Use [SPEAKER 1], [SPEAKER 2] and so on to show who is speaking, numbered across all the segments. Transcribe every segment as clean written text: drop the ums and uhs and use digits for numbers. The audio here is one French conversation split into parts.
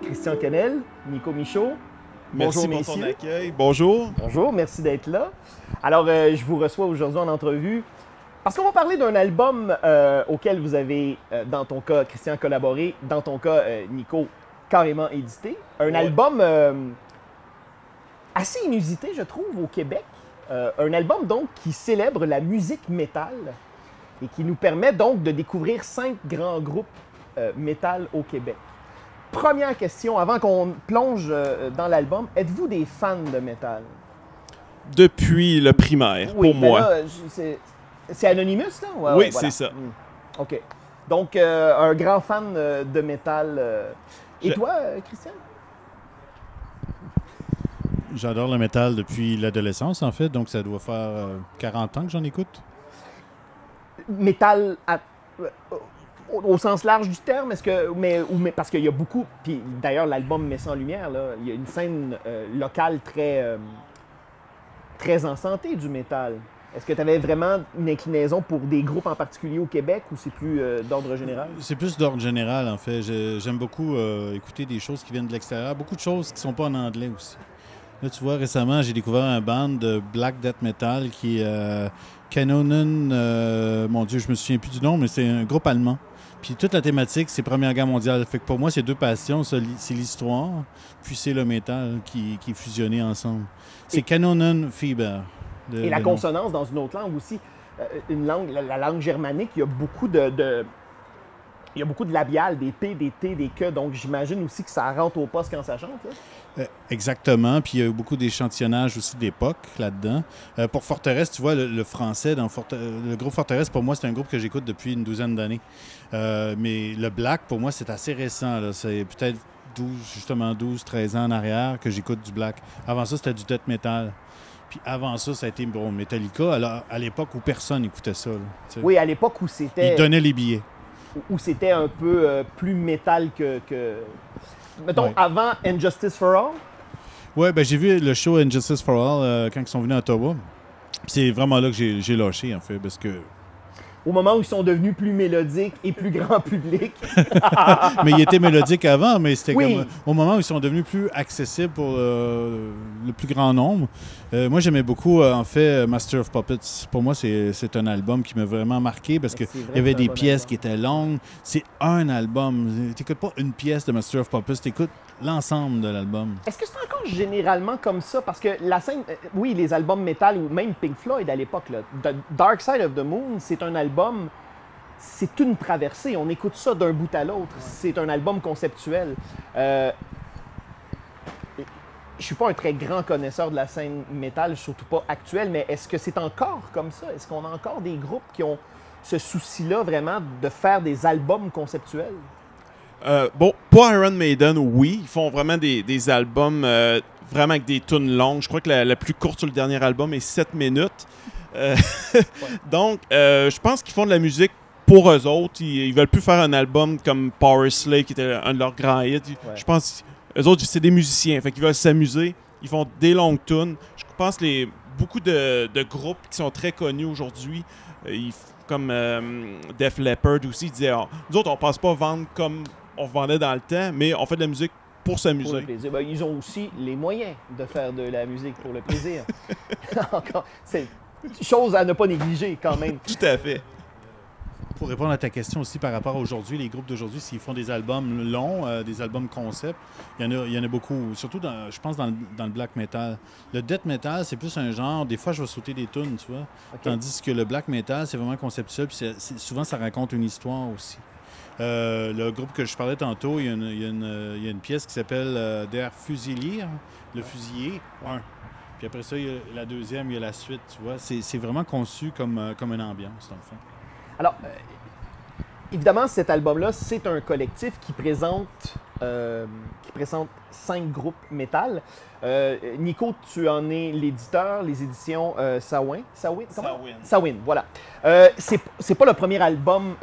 [SPEAKER 1] Christian Quesnel, Nico Michaud. Bonjour,
[SPEAKER 2] merci pour ton
[SPEAKER 1] messieurs.
[SPEAKER 2] accueil. Bonjour.
[SPEAKER 1] Bonjour, merci d'être là. Alors, je vous reçois aujourd'hui en entrevue parce qu'on va parler d'un album auquel vous avez, dans ton cas, Christian, collaboré, dans ton cas, Nico, carrément édité. Un album assez inusité, je trouve, au Québec. Un album, donc, qui célèbre la musique métal et qui nous permet, donc, de découvrir 5 grands groupes métal au Québec. Première question, avant qu'on plonge dans l'album, êtes-vous des fans de métal?
[SPEAKER 2] Depuis le primaire,
[SPEAKER 1] Oui,
[SPEAKER 2] pour
[SPEAKER 1] ben
[SPEAKER 2] moi.
[SPEAKER 1] là, c'est Anonymous, là? Ouais,
[SPEAKER 2] Oui,
[SPEAKER 1] ouais, voilà.
[SPEAKER 2] c'est ça.
[SPEAKER 1] OK. Donc, un grand fan de métal. Et toi, Christian?
[SPEAKER 3] J'adore le métal depuis l'adolescence, en fait, donc ça doit faire 40 ans que j'en écoute.
[SPEAKER 1] Métal au sens large du terme, est-ce que. Mais parce qu'il y a beaucoup. Puis d'ailleurs, l'album met ça en lumière, là. Il y a une scène locale très en santé du métal. Est-ce que tu avais vraiment une inclinaison pour des groupes en particulier au Québec ou c'est plus d'ordre général?
[SPEAKER 3] C'est plus d'ordre général, en fait. J'aime beaucoup écouter des choses qui viennent de l'extérieur, beaucoup de choses qui ne sont pas en anglais aussi. Là, tu vois, récemment, j'ai découvert un band de black death metal qui est Kanonen. Mon Dieu, je me souviens plus du nom, mais c'est un groupe allemand. Puis toute la thématique, c'est Première Guerre mondiale. Fait que pour moi, c'est deux passions. C'est l'histoire, puis c'est le métal qui est fusionné ensemble. C'est Kanonen Fieber.
[SPEAKER 1] Et la consonance dans une autre langue aussi. Une langue, la langue germanique, il y a beaucoup de labiales, des P, des T, des que. Donc j'imagine aussi que ça rentre au poste quand ça chante, là.
[SPEAKER 3] Exactement. Puis il y a eu beaucoup d'échantillonnage aussi d'époque là-dedans. Pour Forteresse, tu vois, le français, le groupe Forteresse, pour moi, c'est un groupe que j'écoute depuis une douzaine d'années. Mais le black, pour moi, c'est assez récent, là. C'est peut-être 12, 13 ans en arrière que j'écoute du black. Avant ça, c'était du death metal. Puis avant ça, ça a été Metallica, à l'époque où personne n'écoutait ça. Là,
[SPEAKER 1] oui, à l'époque où c'était...
[SPEAKER 3] Ils donnaient les billets.
[SPEAKER 1] Où c'était un peu plus métal que... Mettons,
[SPEAKER 3] ouais.
[SPEAKER 1] Avant Injustice for All?
[SPEAKER 3] Oui, ben j'ai vu le show Injustice for All quand ils sont venus à Ottawa. Puis c'est vraiment là que j'ai lâché, en fait, parce que...
[SPEAKER 1] Au moment où ils sont devenus plus mélodiques et plus grand public.
[SPEAKER 3] Mais ils étaient mélodiques avant, mais c'était
[SPEAKER 1] oui.
[SPEAKER 3] comme au moment où ils sont devenus plus accessibles pour le plus grand nombre. Moi, j'aimais beaucoup, en fait, Master of Puppets. Pour moi, c'est un album qui m'a vraiment marqué parce qu'il y avait des pièces qui étaient longues. C'est un album. Tu n'écoutes pas une pièce de Master of Puppets, tu écoutes l'ensemble de l'album.
[SPEAKER 1] Est-ce que c'est encore généralement comme ça? Parce que la scène, oui, les albums métal ou même Pink Floyd à l'époque, The Dark Side of the Moon, c'est un album, c'est une traversée. On écoute ça d'un bout à l'autre. C'est un album conceptuel. Je suis pas un très grand connaisseur de la scène métal, surtout pas actuelle, mais est-ce que c'est encore comme ça? Est-ce qu'on a encore des groupes qui ont ce souci-là vraiment de faire des albums conceptuels?
[SPEAKER 2] Bon, pas Iron Maiden, oui. Ils font vraiment des albums vraiment avec des tunes longues. Je crois que la plus courte sur le dernier album est 7 minutes. Ouais. Donc, je pense qu'ils font de la musique pour eux autres. Ils veulent plus faire un album comme Power Slave, qui était un de leurs grands hits. Ouais. Je pense eux autres, c'est des musiciens. Fait qu'ils veulent s'amuser. Ils font des longues tunes. Je pense que beaucoup de groupes qui sont très connus aujourd'hui, comme Def Leppard aussi, ils disaient nous autres, on pense pas vendre comme on vendait dans le temps, mais on fait de la musique pour s'amuser.
[SPEAKER 1] Pour le plaisir. Ben, ils ont aussi les moyens de faire de la musique pour le plaisir. Encore, c'est chose à ne pas négliger quand même.
[SPEAKER 2] Tout à fait.
[SPEAKER 3] Pour répondre à ta question aussi par rapport à aujourd'hui, les groupes d'aujourd'hui, s'ils font des albums longs, des albums concept, il y en a beaucoup. Surtout, je pense, dans le black metal. Le death metal, c'est plus un genre, des fois, je vais sauter des tunes, tu vois. Okay. Tandis que le black metal, c'est vraiment conceptuel, puis souvent, ça raconte une histoire aussi. Le groupe que je parlais tantôt, il y a une pièce qui s'appelle Der Fusilier, le fusillé, 1. Puis après ça, il y a la deuxième, il y a la suite, tu vois. C'est vraiment conçu comme une ambiance, dans le fond.
[SPEAKER 1] Alors, évidemment, cet album-là, c'est un collectif qui présente 5 groupes métal. Nico, tu en es l'éditeur, les éditions Sawin. Sawin, voilà. C'est pas le premier album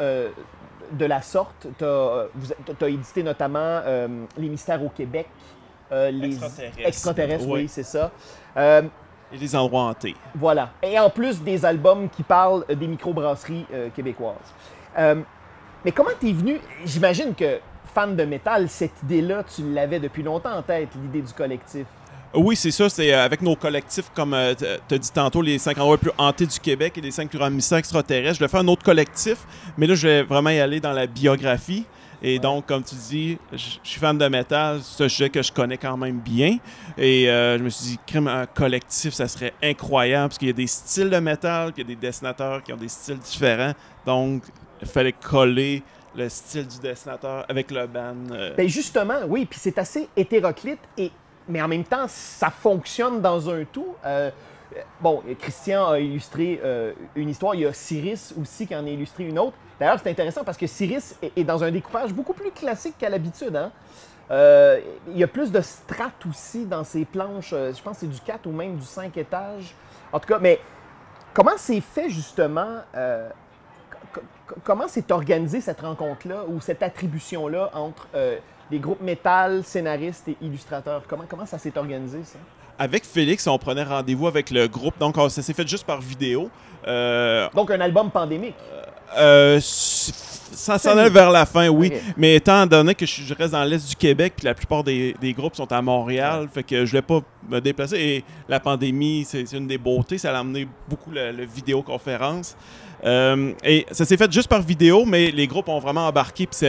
[SPEAKER 1] de la sorte. Tu as édité notamment Les Mystères au Québec, les Extraterrestres, oui, c'est ça.
[SPEAKER 2] Et les endroits hantés.
[SPEAKER 1] Voilà. Et en plus des albums qui parlent des microbrasseries québécoises. Mais comment t'es venu? J'imagine que, fan de métal, cette idée-là, tu l'avais depuis longtemps en tête, l'idée du collectif.
[SPEAKER 2] Oui, c'est ça. C'est avec nos collectifs, comme tu as dit tantôt, les 5 endroits les plus hantés du Québec et les 5 plus ravissants extraterrestres. Je vais faire un autre collectif, mais là, je vais vraiment y aller dans la biographie. Et donc, comme tu dis, je suis fan de métal, c'est un sujet que je connais quand même bien. Et je me suis dit, crime, un collectif, ça serait incroyable, parce qu'il y a des styles de métal, qu'il y a des dessinateurs qui ont des styles différents. Donc, il fallait coller le style du dessinateur avec le band.
[SPEAKER 1] Ben justement, oui, puis c'est assez hétéroclite, mais en même temps, ça fonctionne dans un tout. Bon, Christian a illustré une histoire, il y a Cyrus aussi qui en a illustré une autre. D'ailleurs, c'est intéressant parce que Cyrus est dans un découpage beaucoup plus classique qu'à l'habitude. Hein? Il y a plus de strates aussi dans ses planches. Je pense que c'est du 4 ou même du 5 étages. En tout cas, mais comment c'est fait justement? Comment s'est organisée cette rencontre-là ou cette attribution-là entre les groupes métal, scénaristes et illustrateurs? Comment ça s'est organisé, ça?
[SPEAKER 2] Avec Félix, on prenait rendez-vous avec le groupe. Donc, ça s'est fait juste par vidéo.
[SPEAKER 1] Donc, un album pandémique?
[SPEAKER 2] Ça s'en allait vers la fin, oui.
[SPEAKER 1] Okay.
[SPEAKER 2] Mais étant donné que je reste dans l'Est du Québec, puis la plupart des groupes sont à Montréal, fait que je voulais pas me déplacer. Et la pandémie, c'est une des beautés. Ça a amené beaucoup le vidéoconférence. Et ça s'est fait juste par vidéo, mais les groupes ont vraiment embarqué. Puis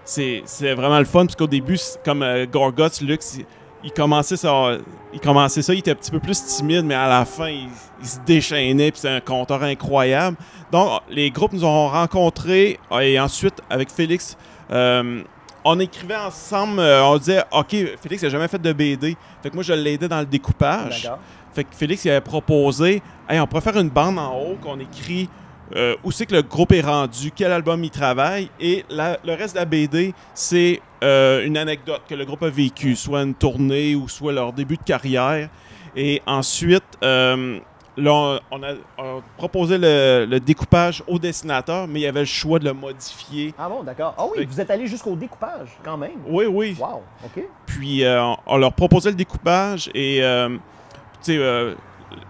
[SPEAKER 2] c'est vraiment le fun, parce qu'au début, comme Gorguts, Lux, il commençait ça, il était un petit peu plus timide, mais à la fin, il se déchaînait, puis c'est un conteur incroyable. Donc, les groupes nous ont rencontrés, et ensuite, avec Félix, on écrivait ensemble, on disait, OK, Félix n'a jamais fait de BD, fait que moi, je l'aidais dans le découpage.
[SPEAKER 1] D'accord.
[SPEAKER 2] Fait que Félix, il avait proposé, hey, on pourrait faire une bande en haut qu'on écrit où c'est que le groupe est rendu, quel album il travaille, et le reste de la BD, c'est une anecdote que le groupe a vécue, soit une tournée ou soit leur début de carrière. Et ensuite, là, on a proposé le découpage au dessinateur, mais il y avait le choix de le modifier.
[SPEAKER 1] Ah bon, d'accord. Ah oui, vous êtes allé jusqu'au découpage, quand même.
[SPEAKER 2] Oui, oui.
[SPEAKER 1] Wow, OK.
[SPEAKER 2] Puis, on leur proposait le découpage et, tu sais,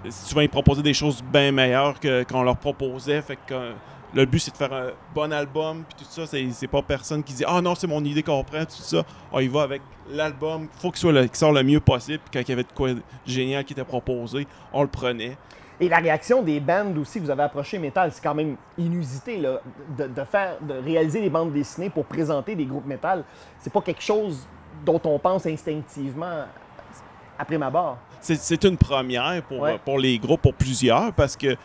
[SPEAKER 2] souvent, ils proposaient des choses bien meilleures qu'on leur proposait. Fait que le but, c'est de faire un bon album, puis tout ça. C'est pas personne qui dit « Ah non, c'est mon idée qu'on prend », tout ça. On y va avec l'album. Il faut qu'il sorte le mieux possible. Puis quand il y avait de quoi génial qui était proposé, on le prenait.
[SPEAKER 1] Et la réaction des bands aussi que vous avez approché métal, c'est quand même inusité, là, de réaliser des bandes dessinées pour présenter des groupes métal. C'est pas quelque chose dont on pense instinctivement à prime abord.
[SPEAKER 2] C'est une première pour les groupes, pour plusieurs, parce que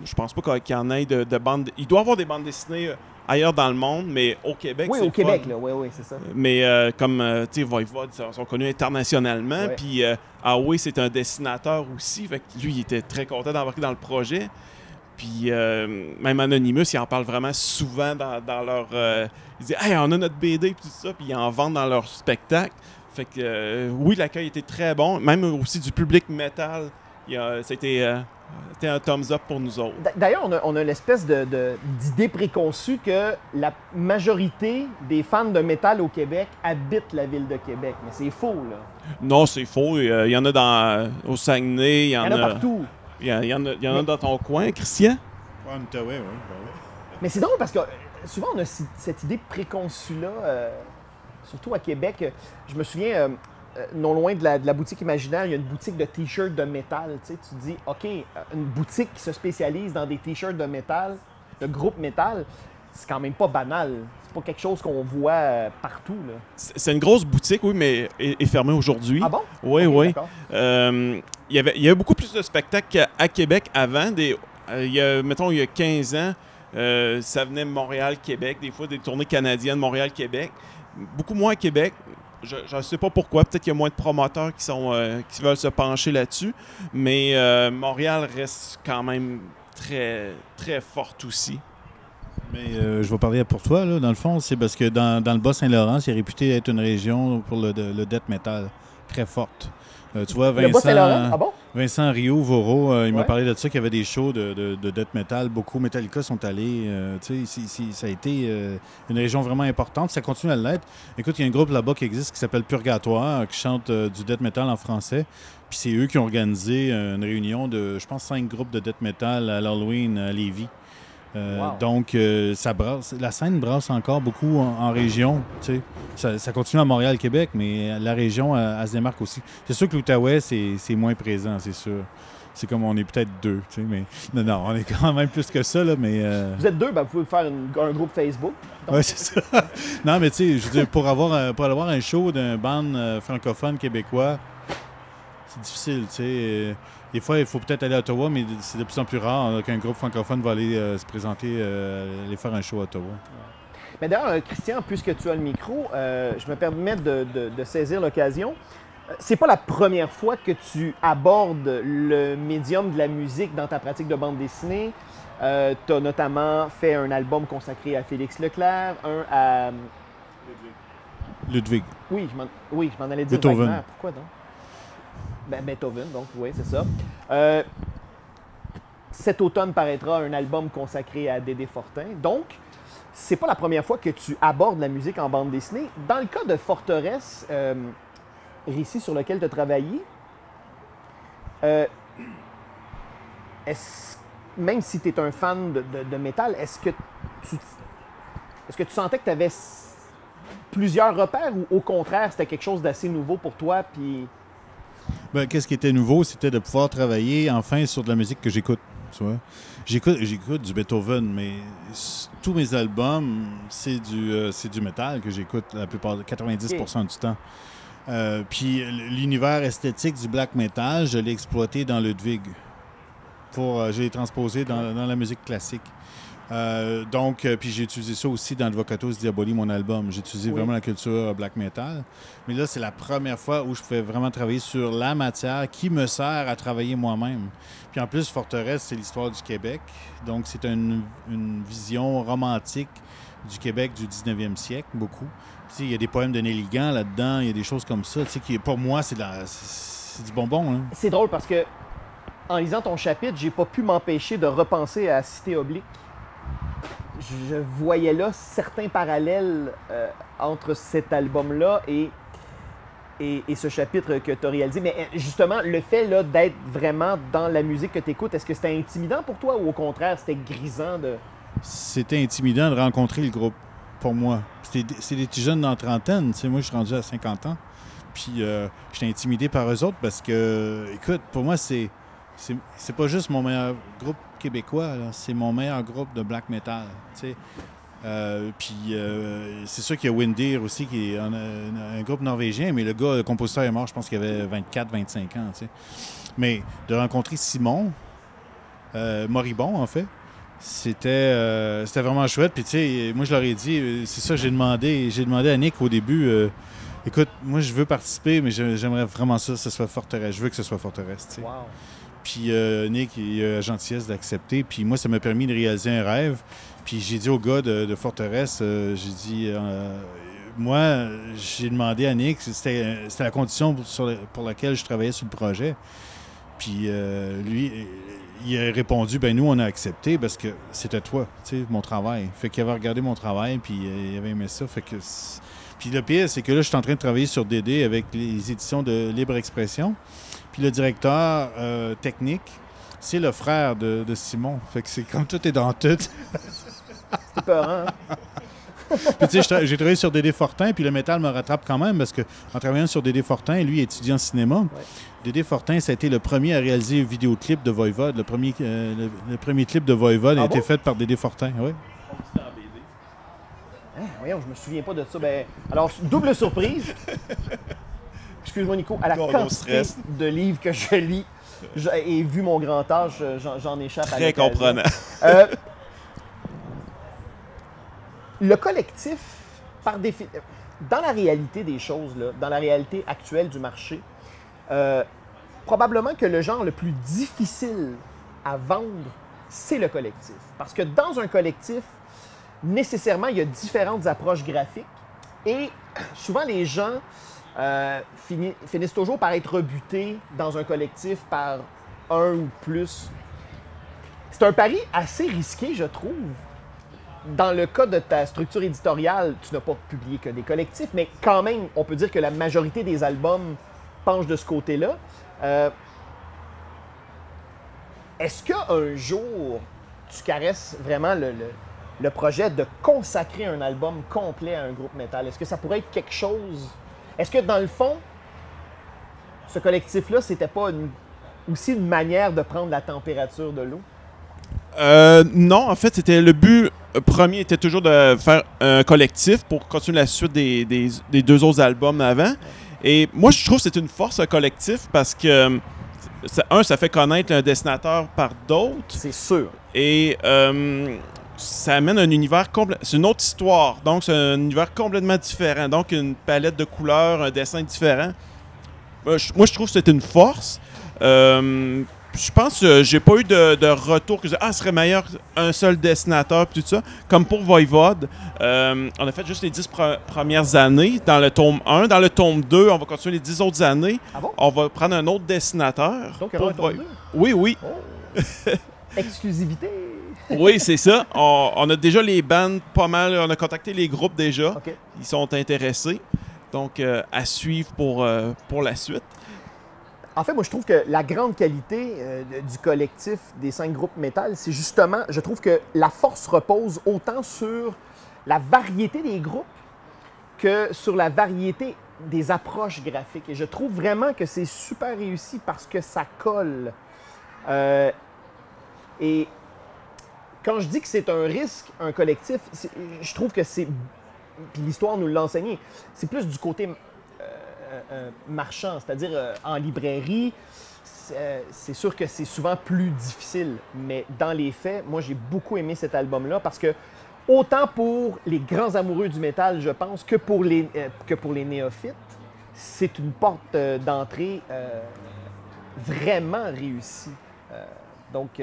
[SPEAKER 2] je pense pas qu'il y en ait de bandes... Il doit y avoir des bandes dessinées ailleurs dans le monde, mais au Québec,
[SPEAKER 1] oui,
[SPEAKER 2] c'est
[SPEAKER 1] au Québec, là, oui, c'est ça.
[SPEAKER 2] Mais comme, tu sais, Voivod, ils sont connus internationalement, puis Aoi, c'est un dessinateur aussi, fait que lui, il était très content d'embarquer dans le projet. Puis même Anonymous, ils en parlent vraiment souvent dans leur... ils disent « Hey, on a notre BD », puis tout ça, puis ils en vendent dans leur spectacle. Fait que oui, l'accueil était très bon. Même aussi du public métal, c'était un thumbs up pour nous autres.
[SPEAKER 1] D'ailleurs, on a l'espèce d'idée préconçue que la majorité des fans de métal au Québec habitent la ville de Québec. Mais c'est faux, là.
[SPEAKER 2] Non, c'est faux. Il y en a au Saguenay. Il y en a
[SPEAKER 1] partout.
[SPEAKER 2] Il y en a dans ton coin, Christian?
[SPEAKER 3] Oui, oui.
[SPEAKER 1] Mais c'est drôle parce que souvent, on a cette idée préconçue-là, surtout à Québec. Je me souviens, non loin de la boutique imaginaire, il y a une boutique de t-shirts de métal. Tu te dis, OK, une boutique qui se spécialise dans des t-shirts de métal, de groupe métal, c'est quand même pas banal. C'est pas quelque chose qu'on voit partout, là.
[SPEAKER 2] C'est une grosse boutique, oui, mais est fermée aujourd'hui.
[SPEAKER 1] Ah bon?
[SPEAKER 2] Oui,
[SPEAKER 1] okay,
[SPEAKER 2] oui. Il y avait beaucoup plus de spectacles à Québec avant. Mettons, il y a 15 ans, ça venait Montréal-Québec, des fois des tournées canadiennes Montréal-Québec. Beaucoup moins à Québec. Je ne sais pas pourquoi. Peut-être qu'il y a moins de promoteurs qui veulent se pencher là-dessus. Mais Montréal reste quand même très, très forte aussi.
[SPEAKER 3] Mais je vais parler pour toi, là. Dans le fond, c'est parce que dans le Bas-Saint-Laurent, c'est réputé être une région pour le death metal très forte. Tu vois, Vincent...
[SPEAKER 1] Le Bas-Saint-Laurent? Ah bon?
[SPEAKER 3] Vincent Rio-Voro, il m'a
[SPEAKER 1] Ouais.
[SPEAKER 3] parlé de ça, qu'il y avait des shows de death metal. Beaucoup Metallica sont allés. Ça a été une région vraiment importante. Ça continue à l'être. Écoute, il y a un groupe là-bas qui existe qui s'appelle Purgatoire, qui chante du death metal en français. Puis c'est eux qui ont organisé une réunion de, je pense, 5 groupes de death metal à l'Halloween à Lévis.
[SPEAKER 1] Wow.
[SPEAKER 3] Donc, ça brasse. La scène brasse encore beaucoup en région. Tu sais. Ça continue à Montréal, Québec, mais la région, elle se démarque aussi. C'est sûr que l'Outaouais, c'est moins présent, c'est sûr. C'est comme on est peut-être 2, tu sais, mais non, on est quand même plus que ça, là, mais...
[SPEAKER 1] Vous êtes 2, ben, vous pouvez faire un groupe Facebook.
[SPEAKER 3] Oui, c'est ça. Non, mais tu sais, je veux dire, pour avoir un show d'un band francophone québécois, c'est difficile, tu sais. Des fois, il faut peut-être aller à Ottawa, mais c'est de plus en plus rare qu'un groupe francophone va aller se présenter, aller faire un show à Ottawa.
[SPEAKER 1] Mais d'ailleurs, Christian, puisque tu as le micro, je me permets de saisir l'occasion. C'est pas la première fois que tu abordes le médium de la musique dans ta pratique de bande dessinée. Tu as notamment fait un album consacré à Félix Leclerc, un à...
[SPEAKER 3] Ludwig.
[SPEAKER 1] Oui, je m'en allais dire
[SPEAKER 3] Beethoven.
[SPEAKER 1] Wagner. Pourquoi donc? Ben, Beethoven, donc oui, c'est ça. Cet automne paraîtra un album consacré à Dédé Fortin. Donc, c'est pas la première fois que tu abordes la musique en bande dessinée. Dans le cas de Forteresse, récit sur lequel tu as travaillé, même si tu es un fan de métal, est-ce que tu sentais que tu avais plusieurs repères ou au contraire, c'était quelque chose d'assez nouveau pour toi? Puis...
[SPEAKER 3] Ben, qu'est-ce qui était nouveau, c'était de pouvoir travailler enfin sur de la musique que j'écoute. Tu vois? J'écoute du Beethoven, mais tous mes albums, c'est du métal que j'écoute la plupart, 90% du temps. Puis l'univers esthétique du black metal, je l'ai exploité dans Ludwig. Je l'ai transposé dans la musique classique. Puis j'ai utilisé ça aussi dans Advocatus Diaboli, mon album. J'ai utilisé vraiment la culture black metal. Mais là, c'est la première fois où je pouvais vraiment travailler sur la matière qui me sert à travailler moi-même. Puis en plus, Forteresse, c'est l'histoire du Québec. Donc, c'est une vision romantique du Québec du 19e siècle, beaucoup. Il y a des poèmes de Néligan là-dedans, il y a des choses comme ça. Qui, pour moi, c'est du bonbon. Hein.
[SPEAKER 1] C'est drôle parce que en lisant ton chapitre, j'ai pas pu m'empêcher de repenser à Cité Oblique. Je voyais là certains parallèles entre cet album-là et ce chapitre que tu as réalisé. Mais justement, le fait là, d'être vraiment dans la musique que tu écoutes, est-ce que c'était intimidant pour toi ou au contraire, c'était grisant de...
[SPEAKER 3] C'était intimidant de rencontrer le groupe, pour moi. C'est des petits jeunes dans la trentaine. Tu sais, moi, je suis rendu à 50 ans. Puis, j'étais intimidé par eux autres parce que, écoute, pour moi, c'est pas juste mon meilleur groupe québécois, c'est mon meilleur groupe de black metal. Tu sais. Puis, c'est sûr qu'il y a Windir aussi, qui est un groupe norvégien, mais le compositeur est mort, je pense qu'il avait 24-25 ans. Tu sais. Mais de rencontrer Simon, moribond, en fait, c'était vraiment chouette. Puis, tu sais, moi, je leur ai dit, c'est ça, j'ai demandé à Nick au début, écoute, moi, je veux participer, mais j'aimerais vraiment ça, que ce soit Forteresse. Je veux que ce soit Forteresse, tu sais.
[SPEAKER 1] Wow.
[SPEAKER 3] Puis Nick, il a la gentillesse d'accepter. Puis moi, ça m'a permis de réaliser un rêve. Puis j'ai dit au gars de Forteresse, j'ai dit, moi, j'ai demandé à Nick, c'était la condition pour laquelle je travaillais sur le projet. Puis lui, il a répondu, ben nous, on a accepté parce que c'était toi, tu sais, mon travail. Fait qu'il avait regardé mon travail, puis il avait aimé ça. Fait que... Puis le pire, c'est que là, je suis en train de travailler sur DD avec les éditions de Libre Expression. Puis le directeur technique, c'est le frère de Simon. Fait que c'est comme tout est dans tout.
[SPEAKER 1] C'est peurant, hein?
[SPEAKER 3] Puis tu sais, j'ai travaillé sur Dédé Fortin, puis le métal me rattrape quand même, parce qu'en travaillant sur Dédé Fortin, lui, étudiant en cinéma, ouais. Dédé Fortin, ça a été le premier à réaliser un vidéoclip de Voivode. Le premier clip de Voivode a été fait par Dédé Fortin, oui.
[SPEAKER 1] Hein, voyons, je me souviens pas de ça. Ben, alors, double surprise. Excuse-moi, Nico, à la quantité de livres que je lis et vu mon grand âge, j'en échappe.
[SPEAKER 2] Très comprenant.
[SPEAKER 1] Le collectif, dans la réalité des choses, là, dans la réalité actuelle du marché, probablement que le genre le plus difficile à vendre, c'est le collectif. Parce que dans un collectif, nécessairement, il y a différentes approches graphiques et souvent les gens finissent toujours par être rebutés dans un collectif par un ou plus. C'est un pari assez risqué, je trouve. Dans le cas de ta structure éditoriale, tu n'as pas publié que des collectifs, mais quand même, on peut dire que la majorité des albums penchent de ce côté-là. Est-ce qu'un jour, tu caresses vraiment le projet de consacrer un album complet à un groupe métal? Est-ce que ça pourrait être quelque chose? Est-ce que dans le fond, ce collectif-là, c'était pas aussi une manière de prendre la température de l'eau?
[SPEAKER 2] Non, en fait, c'était le but premier était toujours de faire un collectif pour continuer la suite des 2 autres albums avant. Et moi, je trouve que c'est une force, un collectif, parce que, ça fait connaître un dessinateur par d'autres.
[SPEAKER 1] C'est sûr.
[SPEAKER 2] Et ça amène un univers complet. C'est une autre histoire. Donc, c'est un univers complètement différent. Donc, une palette de couleurs, un dessin différent. Moi, je trouve que c'est une force. Je pense que j'ai pas eu de retour que ce serait meilleur un seul dessinateur puis tout ça. Comme pour Voivode, on a fait juste les 10 premières années dans le tome 1. Dans le tome 2, on va continuer les 10 autres années.
[SPEAKER 1] Ah bon?
[SPEAKER 2] On va prendre un autre dessinateur.
[SPEAKER 1] Donc, il y aura un tome 2?
[SPEAKER 2] Oui, oui.
[SPEAKER 1] Oh. Exclusivité.
[SPEAKER 2] Oui, c'est ça. On a déjà les bandes pas mal. On a contacté les groupes déjà.
[SPEAKER 1] OK.
[SPEAKER 2] Ils sont intéressés. Donc, à suivre pour la suite.
[SPEAKER 1] En fait, moi, je trouve que la grande qualité du collectif des 5 groupes métal, c'est justement, je trouve que la force repose autant sur la variété des groupes que sur la variété des approches graphiques. Et je trouve vraiment que c'est super réussi parce que ça colle. Et quand je dis que c'est un risque, un collectif, je trouve que c'est, puis l'histoire nous l'a enseigné, c'est plus du côté marchand, c'est-à-dire en librairie, c'est sûr que c'est souvent plus difficile, mais dans les faits, moi j'ai beaucoup aimé cet album-là parce que autant pour les grands amoureux du métal, je pense, que pour les néophytes, c'est une porte d'entrée vraiment réussie. Donc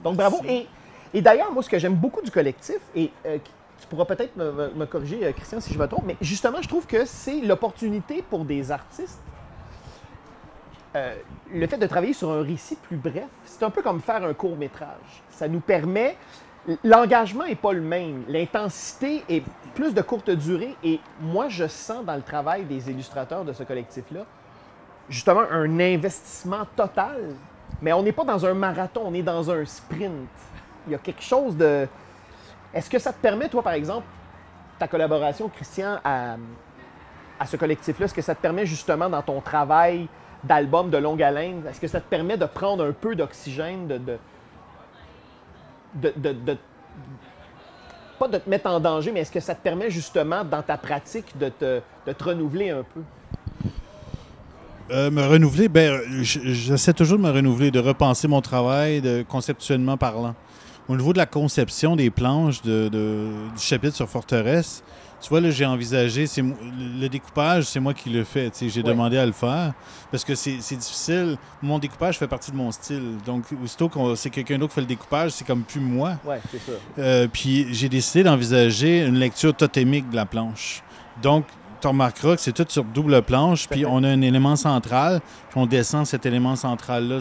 [SPEAKER 1] bravo. Et d'ailleurs, moi, ce que j'aime beaucoup du collectif, et tu pourras peut-être me corriger, Christian, si je me trompe, mais justement, je trouve que c'est l'opportunité pour des artistes. Le fait de travailler sur un récit plus bref, c'est un peu comme faire un court-métrage. Ça nous permet... L'engagement n'est pas le même. L'intensité est plus de courte durée. Et moi, je sens dans le travail des illustrateurs de ce collectif-là, justement, un investissement total. Mais on n'est pas dans un marathon, on est dans un sprint. Il y a quelque chose de... Est-ce que ça te permet, toi, par exemple, ta collaboration, Christian, à ce collectif-là, est-ce que ça te permet justement dans ton travail d'album de longue haleine, est-ce que ça te permet de prendre un peu d'oxygène, pas de te mettre en danger, mais est-ce que ça te permet justement dans ta pratique de te renouveler un peu?
[SPEAKER 3] Me renouveler, j'essaie toujours de me renouveler, de repenser mon travail, conceptuellement parlant. Au niveau de la conception des planches du chapitre sur Forteresse, tu vois, là, j'ai envisagé, le découpage, c'est moi qui le fais. J'ai demandé à le faire parce que c'est difficile. Mon découpage fait partie de mon style. Donc, aussitôt que c'est quelqu'un d'autre qui fait le découpage, c'est comme plus moi.
[SPEAKER 1] Oui, c'est ça.
[SPEAKER 3] Puis, j'ai décidé d'envisager une lecture totémique de la planche. Donc, tu remarqueras que c'est tout sur double planche, puis on a un élément central, puis on descend cet élément central-là.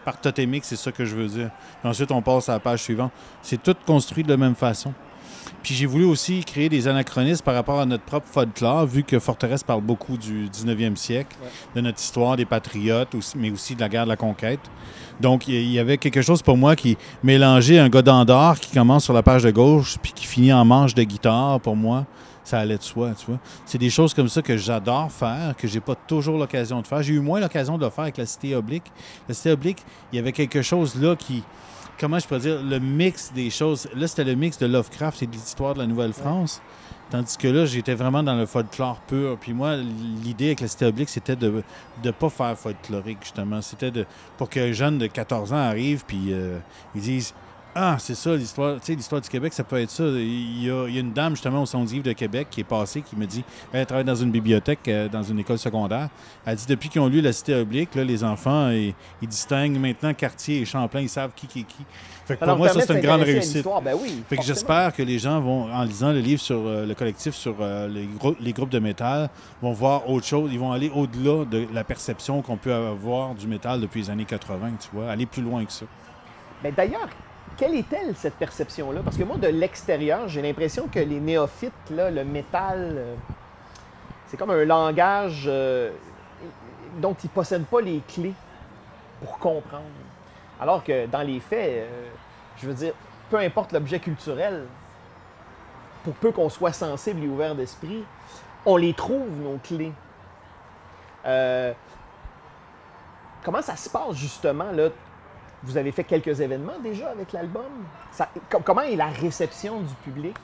[SPEAKER 3] Par totémique, c'est ça que je veux dire. Puis ensuite, on passe à la page suivante. C'est tout construit de la même façon. Puis j'ai voulu aussi créer des anachronismes par rapport à notre propre folklore, vu que Forteresse parle beaucoup du 19e siècle, de notre histoire des patriotes, mais aussi de la guerre de la conquête. Donc, il y avait quelque chose pour moi qui mélangeait un gars d'Andorre qui commence sur la page de gauche, puis qui finit en manche de guitare, pour moi. Ça allait de soi, tu vois. C'est des choses comme ça que j'adore faire, que j'ai pas toujours l'occasion de faire. J'ai eu moins l'occasion de le faire avec la Cité oblique. La Cité oblique, il y avait quelque chose là qui... Comment je peux dire? Le mix des choses. Là, c'était le mix de Lovecraft et de l'histoire de la Nouvelle-France. Tandis que là, j'étais vraiment dans le folklore pur. Puis moi, l'idée avec la Cité oblique, c'était de ne pas faire folklorique, justement. C'était pour qu'un jeune de 14 ans arrive, puis ils disent... Ah, c'est ça, l'histoire. Tu sais, l'histoire du Québec, ça peut être ça. Il y a une dame, justement, au Salon du livre de Québec qui est passée, qui me dit, elle travaille dans une bibliothèque, dans une école secondaire. Elle dit, depuis qu'ils ont lu La Cité oblique, là, les enfants, ils distinguent maintenant Cartier et Champlain, ils savent qui est qui. Fait que pour moi, ça, c'est une grande réussite.
[SPEAKER 1] Ben oui,
[SPEAKER 3] fait que j'espère que les gens vont, en lisant le livre sur le collectif, sur les groupes de métal, vont voir autre chose. Ils vont aller au-delà de la perception qu'on peut avoir du métal depuis les années 80, tu vois, aller plus loin que ça.
[SPEAKER 1] Ben d'ailleurs, quelle est-elle, cette perception-là? Parce que moi, de l'extérieur, j'ai l'impression que les néophytes, là, le métal, c'est comme un langage dont ils ne possèdent pas les clés pour comprendre. Alors que dans les faits, je veux dire, peu importe l'objet culturel, pour peu qu'on soit sensible et ouvert d'esprit, on les trouve, nos clés. Comment ça se passe, justement, là? Vous avez fait quelques événements déjà avec l'album. Comment est la réception du public?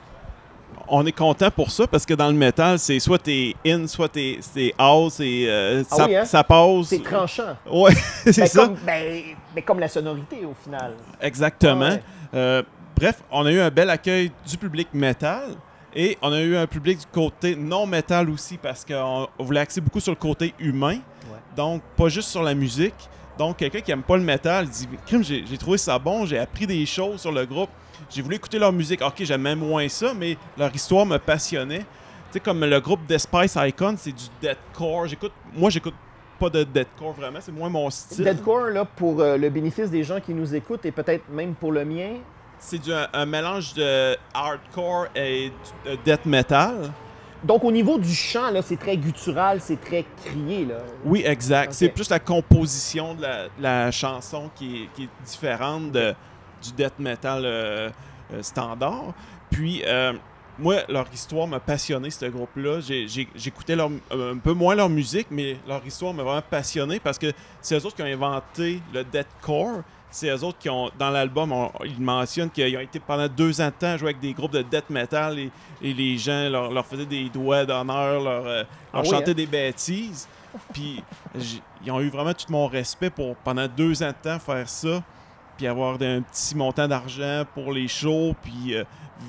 [SPEAKER 2] On est content pour ça parce que dans le métal, c'est soit t'es in, soit t'es out, ça passe.
[SPEAKER 1] C'est tranchant.
[SPEAKER 2] Ouais, c'est ça.
[SPEAKER 1] Mais comme la sonorité au final.
[SPEAKER 2] Exactement.
[SPEAKER 1] Ouais.
[SPEAKER 2] Bref, on a eu un bel accueil du public métal et on a eu un public du côté non métal aussi parce qu'on voulait axer beaucoup sur le côté humain. Ouais. Donc, pas juste sur la musique. Donc, quelqu'un qui n'aime pas le métal dit « Crime, j'ai trouvé ça bon, j'ai appris des choses sur le groupe, j'ai voulu écouter leur musique. OK, j'aimais moins ça, mais leur histoire me passionnait. » Tu sais, comme le groupe The Spice Icon, c'est du deathcore. Moi, j'écoute pas de deathcore vraiment, c'est moins mon style.
[SPEAKER 1] Deathcore, là, pour le bénéfice des gens qui nous écoutent et peut-être même pour le mien.
[SPEAKER 2] C'est un mélange de hardcore et de death metal.
[SPEAKER 1] Donc, au niveau du chant, là, c'est très guttural, c'est très crié, là.
[SPEAKER 2] Oui, exact. Okay. C'est plus la composition de la chanson qui est différente du death metal standard. Puis, moi, leur histoire m'a passionné, ce groupe-là. J'écoutais un peu moins leur musique, mais leur histoire m'a vraiment passionné parce que c'est eux autres qui ont inventé le deathcore. C'est eux autres qui ont, dans l'album, ils mentionnent qu'ils ont été pendant 2 ans de temps jouer avec des groupes de death metal et les gens leur faisaient des doigts d'honneur, leur chantaient des bêtises. Puis ils ont eu vraiment tout mon respect pour, pendant 2 ans de temps, faire ça, puis avoir un petit montant d'argent pour les shows, puis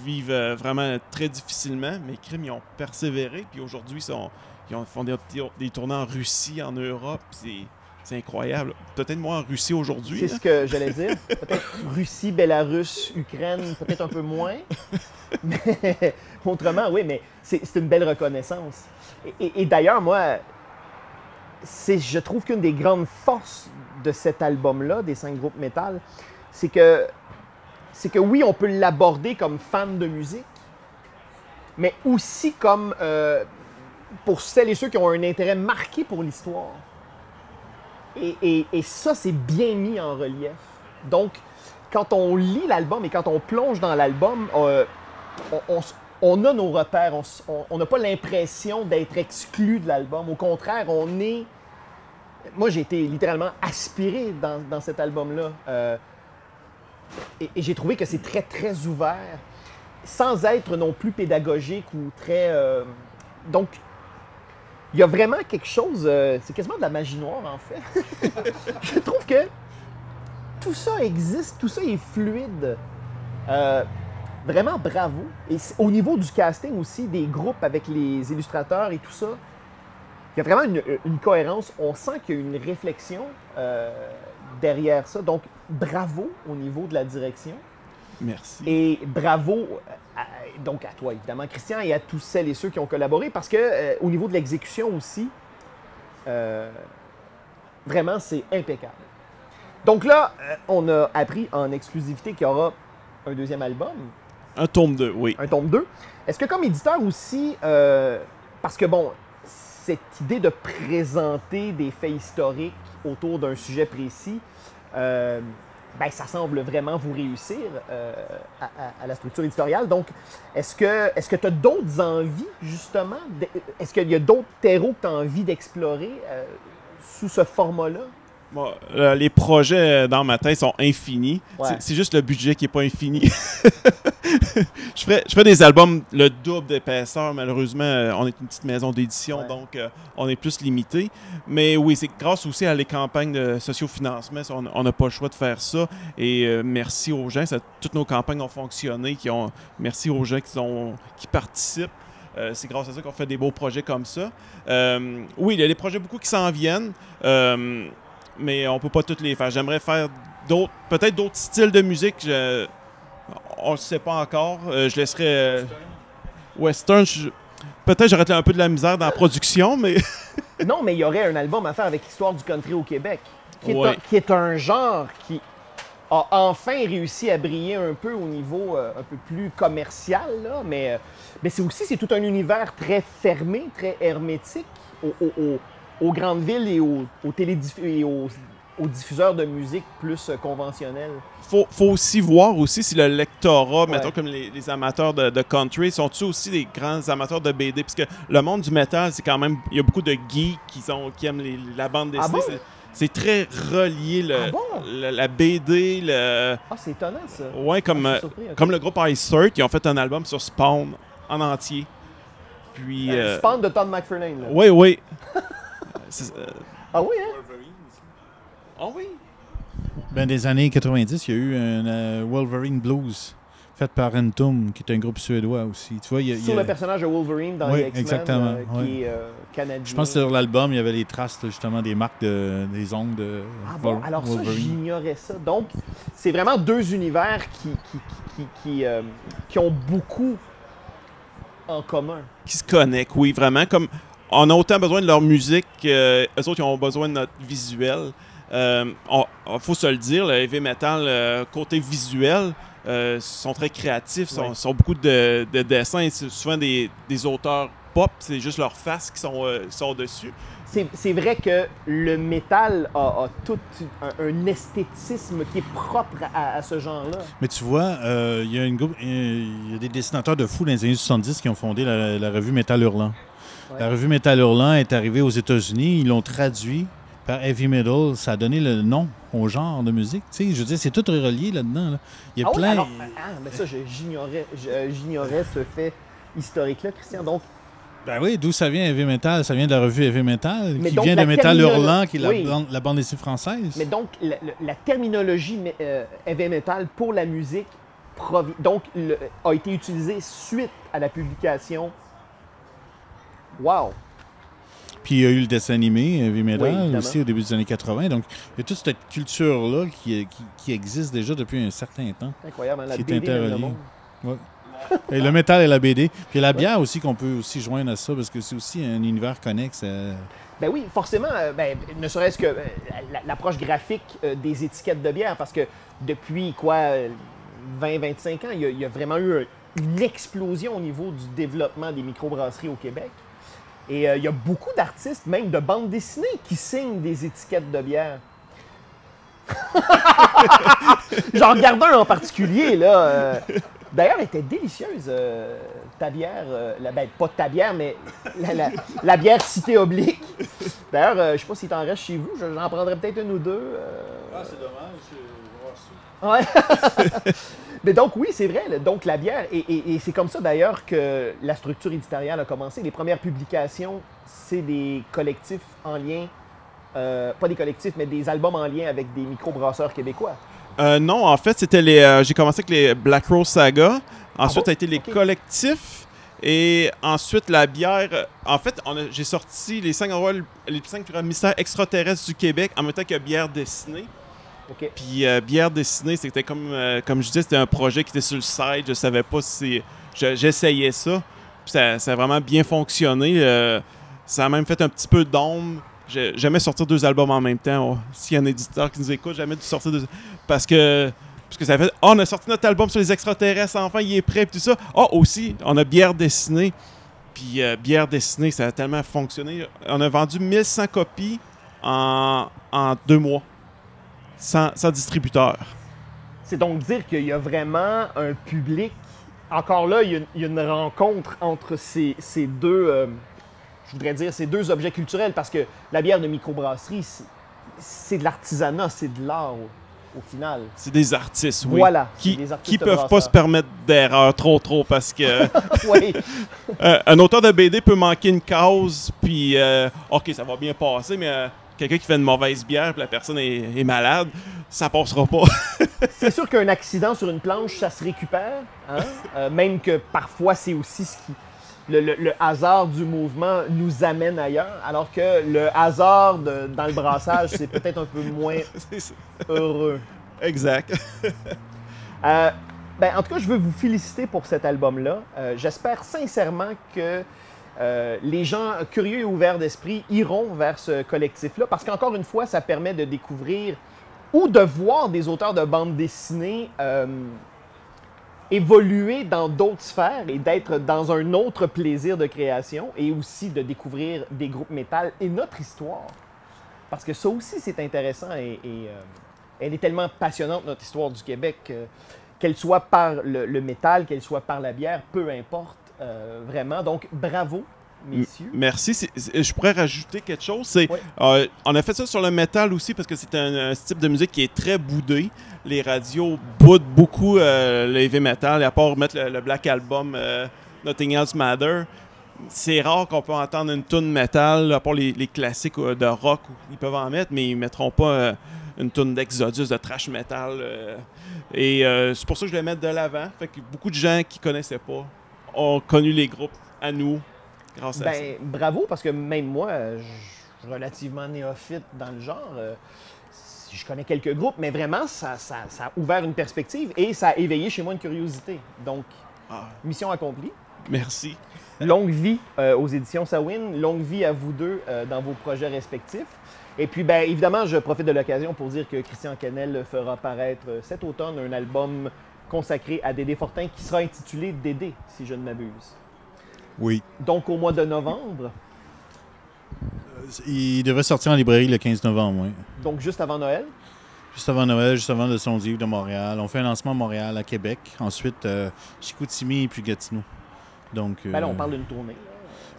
[SPEAKER 2] vivre vraiment très difficilement. Mais crime, ils ont persévéré, puis aujourd'hui, ils font des tournées en Russie, en Europe, c'est incroyable. Peut-être moi en Russie aujourd'hui.
[SPEAKER 1] C'est ce que j'allais dire. Peut-être Russie, Bélarus, Ukraine, peut-être un peu moins. Mais autrement, oui, mais c'est une belle reconnaissance. Et d'ailleurs, moi, je trouve qu'une des grandes forces de cet album-là, des 5 groupes métal, c'est que oui, on peut l'aborder comme fan de musique, mais aussi comme pour celles et ceux qui ont un intérêt marqué pour l'histoire. Et ça, c'est bien mis en relief. Donc, quand on lit l'album et quand on plonge dans l'album, on a nos repères. On n'a pas l'impression d'être exclu de l'album. Au contraire, moi, j'ai été littéralement aspiré dans cet album-là. Et j'ai trouvé que c'est très, très ouvert, sans être non plus pédagogique ou très... Donc, il y a vraiment quelque chose, c'est quasiment de la magie noire en fait. Je trouve que tout ça existe, tout ça est fluide. Vraiment bravo. Et au niveau du casting aussi, des groupes avec les illustrateurs et tout ça, il y a vraiment une cohérence. On sent qu'il y a une réflexion derrière ça. Donc, bravo au niveau de la direction.
[SPEAKER 2] Merci.
[SPEAKER 1] Et bravo donc à toi, évidemment, Christian, et à tous celles et ceux qui ont collaboré, parce que au niveau de l'exécution aussi, vraiment, c'est impeccable. Donc là, on a appris en exclusivité qu'il y aura un 2e album.
[SPEAKER 2] Un tome 2, oui.
[SPEAKER 1] Un tome 2. Est-ce que comme éditeur aussi, parce que bon, cette idée de présenter des faits historiques autour d'un sujet précis, ça semble vraiment vous réussir à la structure éditoriale. Donc, est-ce que tu as d'autres envies, justement? Est-ce qu'il y a d'autres terreaux que tu as envie d'explorer sous ce format-là?
[SPEAKER 2] Moi, les projets dans ma tête sont infinis.
[SPEAKER 1] Ouais.
[SPEAKER 2] C'est juste le budget qui n'est pas infini. je ferais des albums le double d'épaisseur. Malheureusement, on est une petite maison d'édition,
[SPEAKER 1] Ouais.
[SPEAKER 2] donc on est plus limité. Mais oui, c'est grâce aussi à les campagnes de sociofinancement, on n'a pas le choix de faire ça. Et merci aux gens. Toutes nos campagnes ont fonctionné. Merci aux gens qui participent. C'est grâce à ça qu'on fait des beaux projets comme ça. Oui, il y a des projets beaucoup qui s'en viennent. Mais on peut pas toutes les faire. J'aimerais faire peut-être d'autres styles de musique. On ne sait pas encore. Je laisserais western. Peut-être j'aurais un peu de la misère dans la production, mais
[SPEAKER 1] Non, mais il y aurait un album à faire avec l'histoire du country au Québec,
[SPEAKER 2] Ouais.
[SPEAKER 1] qui est un genre qui a enfin réussi à briller un peu au niveau un peu plus commercial, là, mais c'est tout un univers très fermé, très hermétique aux grandes villes et aux diffuseurs de musique plus conventionnels.
[SPEAKER 2] faut aussi voir aussi si le lectorat,
[SPEAKER 1] Ouais.
[SPEAKER 2] mettons comme les amateurs de country, sont-ils aussi des grands amateurs de BD? Parce que le monde du métal, c'est quand même... Il y a beaucoup de geeks qui aiment la bande dessinée.
[SPEAKER 1] Ah bon?
[SPEAKER 2] C'est très relié,
[SPEAKER 1] Ah bon?
[SPEAKER 2] la BD,
[SPEAKER 1] Ah, c'est étonnant, ça.
[SPEAKER 2] Ouais, comme,
[SPEAKER 1] Ah, je suis surpris, ok.
[SPEAKER 2] comme le groupe Ice Earth, qui ont fait un album sur Spawn en entier. Puis...
[SPEAKER 1] Spawn de Todd McFarlane, là.
[SPEAKER 2] Oui, oui.
[SPEAKER 1] Ah oui, hein?
[SPEAKER 2] Ah oui?
[SPEAKER 3] Ben, des années 90, il y a eu un Wolverine Blues fait par Entom, qui est un groupe suédois aussi. Tu vois,
[SPEAKER 1] Sur le personnage de Wolverine dans
[SPEAKER 3] Oui,
[SPEAKER 1] les X-Men,
[SPEAKER 3] exactement,
[SPEAKER 1] qui est canadien.
[SPEAKER 3] Je pense que sur l'album, il y avait les traces là, justement des marques des ongles de
[SPEAKER 1] Ah bon, alors ça,
[SPEAKER 3] Wolverine.
[SPEAKER 1] j'ignorais ça. Donc, c'est vraiment deux univers qui ont beaucoup en commun.
[SPEAKER 2] Qui se connectent, oui, vraiment. Comme on a autant besoin de leur musique qu'eux autres, ils ont besoin de notre visuel. Faut se le dire, le heavy metal, côté visuel, sont très créatifs, sont beaucoup de dessins. C'est souvent des auteurs pop, c'est juste leur face qui sont dessus.
[SPEAKER 1] C'est vrai que le métal a tout un esthétisme qui est propre à ce genre-là.
[SPEAKER 3] Mais tu vois, il y a des dessinateurs de fous dans les années 70 qui ont fondé la revue Métal Hurlant.
[SPEAKER 1] Ouais.
[SPEAKER 3] La revue Métal Hurlant est arrivée aux États-Unis, ils l'ont traduit par heavy metal, ça a donné le nom au genre de musique. Tu sais, je veux dire, c'est tout relié là-dedans. Là. Il y a
[SPEAKER 1] Ah oui,
[SPEAKER 3] plein...
[SPEAKER 1] alors, mais ça, j'ignorais ce fait historique-là, Christian. Donc,
[SPEAKER 3] Ben oui, d'où ça vient heavy metal? Ça vient de la revue Heavy Metal,
[SPEAKER 1] Mais
[SPEAKER 3] qui
[SPEAKER 1] donc,
[SPEAKER 3] vient de
[SPEAKER 1] la
[SPEAKER 3] Métal
[SPEAKER 1] terminologie-
[SPEAKER 3] Hurlant, qui est
[SPEAKER 1] Oui.
[SPEAKER 3] la bande dessinée française.
[SPEAKER 1] mais donc, la terminologie heavy metal pour la musique a été utilisée suite à la publication. Wow!
[SPEAKER 3] Puis il y a eu le dessin animé Heavy
[SPEAKER 1] Oui,
[SPEAKER 3] Metal
[SPEAKER 1] évidemment.
[SPEAKER 3] aussi au début des années 80. Donc, il y a toute cette culture-là qui existe déjà depuis un certain temps.
[SPEAKER 1] Incroyable, hein, la
[SPEAKER 3] Qui est
[SPEAKER 1] BD mène le
[SPEAKER 3] interrelié.
[SPEAKER 1] monde.
[SPEAKER 3] Ouais. Et le métal et la BD. Puis la bière aussi qu'on peut aussi joindre à ça, parce que c'est aussi un univers connexe.
[SPEAKER 1] Ben oui, forcément, ne serait-ce que l'approche graphique des étiquettes de bière, parce que depuis 20-25 ans, il y a vraiment eu une explosion au niveau du développement des microbrasseries au Québec. Et il y a beaucoup d'artistes, même de bandes dessinées, qui signent des étiquettes de bière. J'en regarde un en particulier, là. D'ailleurs, elle était délicieuse, ta bière. Pas ta bière, mais la bière Cité Oblique. D'ailleurs, je sais pas s'il t'en reste chez vous. J'en prendrais peut-être une ou deux.
[SPEAKER 3] Ah, c'est dommage.
[SPEAKER 1] Ouais. Mais donc, oui, c'est vrai. Donc, la bière, et c'est comme ça d'ailleurs que la structure éditoriale a commencé. Les premières publications, c'est des collectifs en lien, pas des collectifs, mais des albums en lien avec des microbrasseurs québécois.
[SPEAKER 2] Non, en fait, c'était j'ai commencé avec les Black Rose Saga. Ensuite,
[SPEAKER 1] bon?
[SPEAKER 2] ça a été les
[SPEAKER 1] Ok.
[SPEAKER 2] collectifs. Et ensuite, la bière. En fait, j'ai sorti les 5 mystères extraterrestres du Québec en même temps que bière dessinée.
[SPEAKER 1] OK.
[SPEAKER 2] Puis bière dessinée, c'était comme je disais, c'était un projet qui était sur le site. Je savais pas si j'essayais ça. Puis ça a vraiment bien fonctionné. Ça a même fait un petit peu d'ombre. J'ai jamais sorti 2 albums en même temps. Oh, s'il y a un éditeur qui nous écoute, jamais dû sortir 2. Parce que ça fait on a sorti notre album sur les extraterrestres, enfin, il est prêt, puis tout ça. Aussi, on a bière dessinée. Puis bière dessinée, ça a tellement fonctionné. On a vendu 1100 copies en 2 mois. Sans distributeur.
[SPEAKER 1] C'est donc dire qu'il y a vraiment un public. Encore là, il y a une rencontre entre ces deux, je voudrais dire, ces deux objets culturels, parce que la bière de microbrasserie, c'est de l'artisanat, c'est de l'art au final.
[SPEAKER 2] C'est des artistes, oui.
[SPEAKER 1] Voilà.
[SPEAKER 2] Qui
[SPEAKER 1] des artistes
[SPEAKER 2] qui peuvent pas
[SPEAKER 1] brasseurs.
[SPEAKER 2] se permettre d'erreurs trop parce que
[SPEAKER 1] Oui,
[SPEAKER 2] un auteur de BD peut manquer une case, puis OK, ça va bien passer, mais quelqu'un qui fait une mauvaise bière, puis la personne est malade, ça passera pas.
[SPEAKER 1] c'est sûr qu'un accident sur une planche, ça se récupère. Hein? Même que parfois, c'est aussi ce qui... Le hasard du mouvement nous amène ailleurs, alors que le hasard dans le brassage, c'est peut-être un peu moins
[SPEAKER 2] C'est ça.
[SPEAKER 1] heureux.
[SPEAKER 2] Exact.
[SPEAKER 1] En tout cas, je veux vous féliciter pour cet album-là. J'espère sincèrement que les gens curieux et ouverts d'esprit iront vers ce collectif-là, parce qu'encore une fois, ça permet de découvrir ou de voir des auteurs de bande dessinée évoluer dans d'autres sphères et d'être dans un autre plaisir de création, et aussi de découvrir des groupes métal et notre histoire. Parce que ça aussi, c'est intéressant et elle est tellement passionnante, notre histoire du Québec, qu'elle soit par le métal, qu'elle soit par la bière, peu importe, vraiment. Donc, bravo, messieurs.
[SPEAKER 2] Merci. Je pourrais rajouter quelque chose.
[SPEAKER 1] Oui.
[SPEAKER 2] On a fait ça sur le métal aussi parce que c'est un type de musique qui est très boudé. Les radios boudent beaucoup le heavy metal, et à part mettre le Black Album Nothing Else Matter. C'est rare qu'on peut entendre une tune métal, à part les classiques de rock, ils peuvent en mettre, mais ils mettront pas une tune d'Exodus, de thrash metal. C'est pour ça que je vais mettre de l'avant. Fait que beaucoup de gens qui connaissaient pas ont connu les groupes à nous grâce à ça.
[SPEAKER 1] Bravo, parce que même moi, je suis relativement néophyte dans le genre. Je connais quelques groupes, mais vraiment, ça a ouvert une perspective et ça a éveillé chez moi une curiosité. Donc, mission accomplie.
[SPEAKER 2] Merci.
[SPEAKER 1] Longue vie aux éditions Sawin. Longue vie à vous deux dans vos projets respectifs. Et puis, évidemment, je profite de l'occasion pour dire que Christian Kennel fera paraître cet automne un album consacré à Dédé Fortin qui sera intitulé Dédé, si je ne m'abuse.
[SPEAKER 3] Oui.
[SPEAKER 1] Donc, au mois de novembre.
[SPEAKER 3] Il devrait sortir en librairie le 15 novembre, oui.
[SPEAKER 1] Donc, juste avant Noël.
[SPEAKER 3] Juste avant Noël, juste avant le Son du livre de Montréal. On fait un lancement à Montréal, à Québec. Ensuite, Chicoutimi et puis Gatineau. Donc,
[SPEAKER 1] Là, on parle d'une tournée.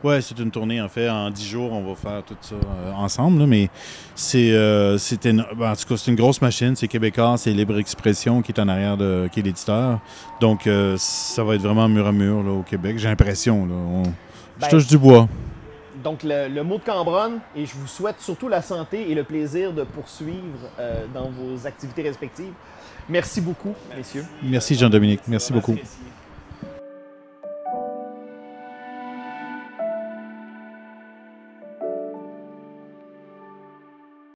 [SPEAKER 3] Oui, c'est une tournée, en fait. En 10 jours, on va faire tout ça ensemble. Là, mais c'était en tout cas, c'est une grosse machine. C'est Québécois, c'est Libre Expression qui est en arrière, qui est l'éditeur. Donc, ça va être vraiment mur à mur là, au Québec. J'ai l'impression. Je touche du bois.
[SPEAKER 1] Donc, le mot de Cambronne, et je vous souhaite surtout la santé et le plaisir de poursuivre dans vos activités respectives. Merci beaucoup, messieurs.
[SPEAKER 3] Merci, Jean-Dominique. Merci beaucoup.
[SPEAKER 2] Apprécié.